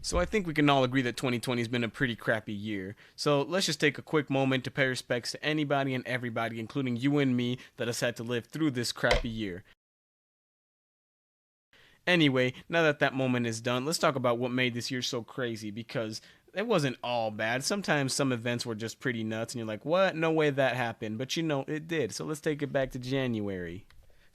So I think we can all agree that 2020 has been a pretty crappy year. So let's just take a quick moment to pay respects to anybody and everybody, including you and me, that has had to live through this crappy year. Anyway, now that that moment is done, let's talk about what made this year so crazy, because it wasn't all bad. Sometimes some events were just pretty nuts and you're like, what? No way that happened. But you know, it did. So let's take it back to January.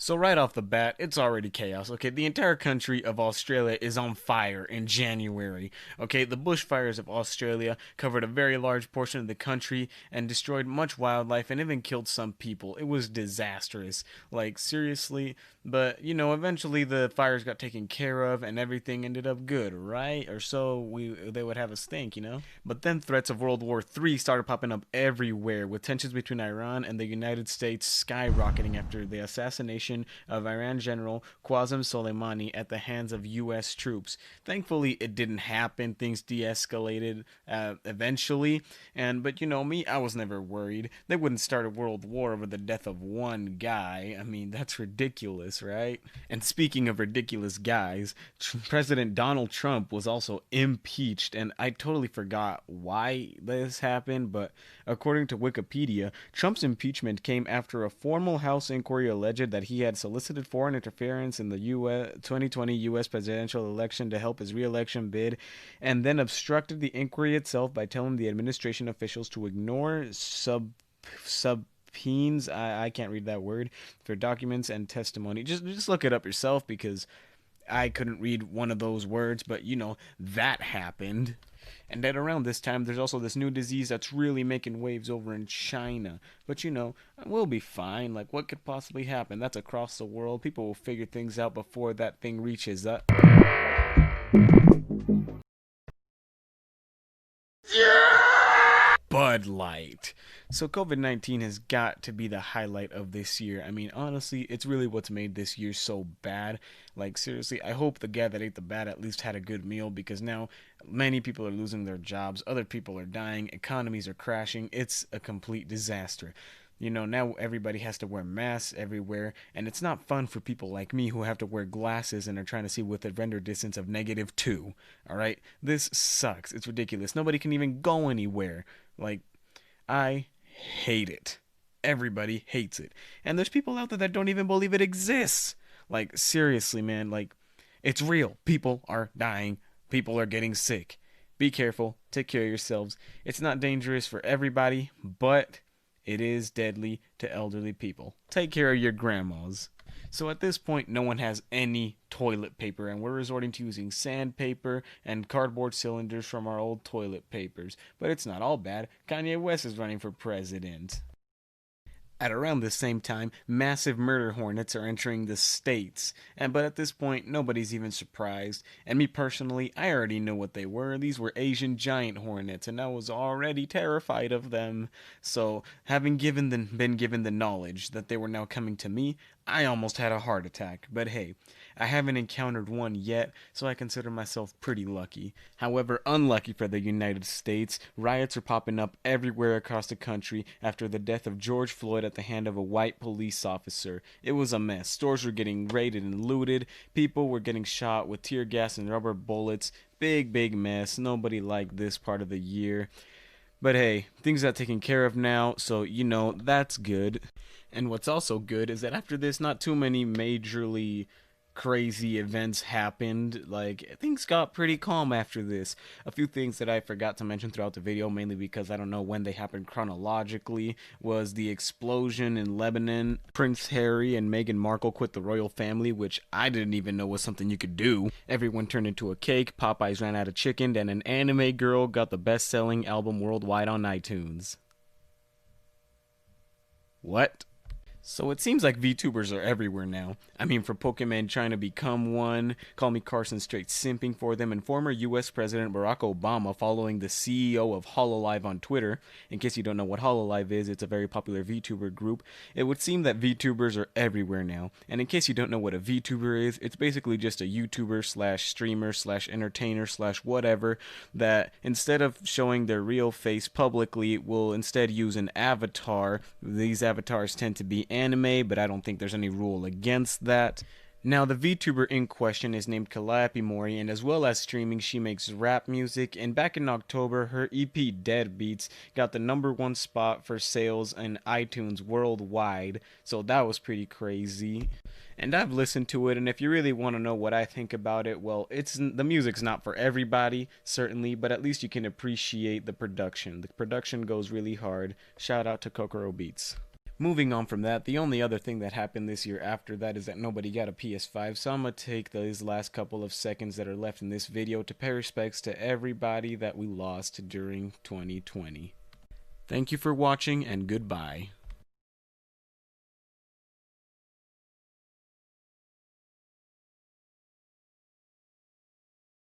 So right off the bat, it's already chaos. Okay, the entire country of Australia is on fire in January. Okay, the bushfires of Australia covered a very large portion of the country and destroyed much wildlife and even killed some people. It was disastrous. Like seriously, but you know, eventually the fires got taken care of and everything ended up good, right? Or so we they would have us think, you know. But then threats of World War III started popping up everywhere, with tensions between Iran and the United States skyrocketing after the assassination of Iran General Qasem Soleimani at the hands of U.S. troops. Thankfully, it didn't happen. Things de-escalated eventually, but you know me, I was never worried. They wouldn't start a world war over the death of one guy. I mean, that's ridiculous, right? And speaking of ridiculous guys, President Donald Trump was also impeached, and I totally forgot why this happened, but according to Wikipedia, Trump's impeachment came after a formal House inquiry alleged that he had solicited foreign interference in the 2020 U.S. presidential election to help his re-election bid, and then obstructed the inquiry itself by telling the administration officials to ignore subpoenas. I can't read that word for documents and testimony. Just look it up yourself because I couldn't read one of those words, but you know, that happened. And at around this time, there's also this new disease that's really making waves over in China. But you know, we'll be fine. Like, what could possibly happen? That's across the world. People will figure things out before that thing reaches us. Bud Light. So COVID-19 has got to be the highlight of this year. I mean, honestly, it's really what's made this year so bad. Like, seriously, I hope the guy that ate the bat at least had a good meal, because now many people are losing their jobs, other people are dying, economies are crashing. It's a complete disaster. You know, now everybody has to wear masks everywhere, and it's not fun for people like me who have to wear glasses and are trying to see with a render distance of -2. Alright? This sucks. It's ridiculous. Nobody can even go anywhere. Like, I hate it. Everybody hates it. And there's people out there that don't even believe it exists. Like, seriously, man, like, it's real. People are dying. People are getting sick. Be careful. Take care of yourselves. It's not dangerous for everybody, but it is deadly to elderly people. Take care of your grandmas. So at this point, no one has any toilet paper, and we're resorting to using sandpaper and cardboard cylinders from our old toilet papers. But it's not all bad. Kanye West is running for president. At around the same time, massive murder hornets are entering the states, but at this point, nobody's even surprised. And me personally, I already know what they were. These were Asian giant hornets, and I was already terrified of them. So, having been given the knowledge that they were now coming to me, I almost had a heart attack. But hey, I haven't encountered one yet, so I consider myself pretty lucky. However, unlucky for the United States, riots are popping up everywhere across the country after the death of George Floyd at the hand of a white police officer. It was a mess. Stores were getting raided and looted. People were getting shot with tear gas and rubber bullets. Big mess. Nobody liked this part of the year. But hey, things got taken care of now, so you know, that's good. And what's also good is that after this, not too many majorly crazy events happened. Like, things got pretty calm after this. A few things that I forgot to mention throughout the video, mainly because I don't know when they happened chronologically, was the explosion in Lebanon. Prince Harry and Meghan Markle quit the royal family, which I didn't even know was something you could do. Everyone turned into a cake, Popeyes ran out of chicken, and an anime girl got the best-selling album worldwide on iTunes. What? So it seems like VTubers are everywhere now. I mean, for Pokemon trying to become one, Call Me Carson straight simping for them, and former US President Barack Obama following the CEO of Hololive on Twitter. In case you don't know what Hololive is, it's a very popular VTuber group. It would seem that VTubers are everywhere now. And in case you don't know what a VTuber is, it's basically just a YouTuber slash streamer slash entertainer slash whatever that instead of showing their real face publicly will instead use an avatar. These avatars tend to be anime, but I don't think there's any rule against that. Now, the VTuber in question is named Calliope Mori, and as well as streaming, she makes rap music. And back in October, her EP Dead Beats got the #1 spot for sales in iTunes worldwide, so that was pretty crazy. And I've listened to it, and if you really want to know what I think about it, well, it's the music's not for everybody, certainly, but at least you can appreciate the production. The production goes really hard. Shout out to Kokoro Beats. Moving on from that, the only other thing that happened this year after that is that nobody got a PS5, so I'm going to take these last couple of seconds that are left in this video to pay respects to everybody that we lost during 2020. Thank you for watching, and goodbye.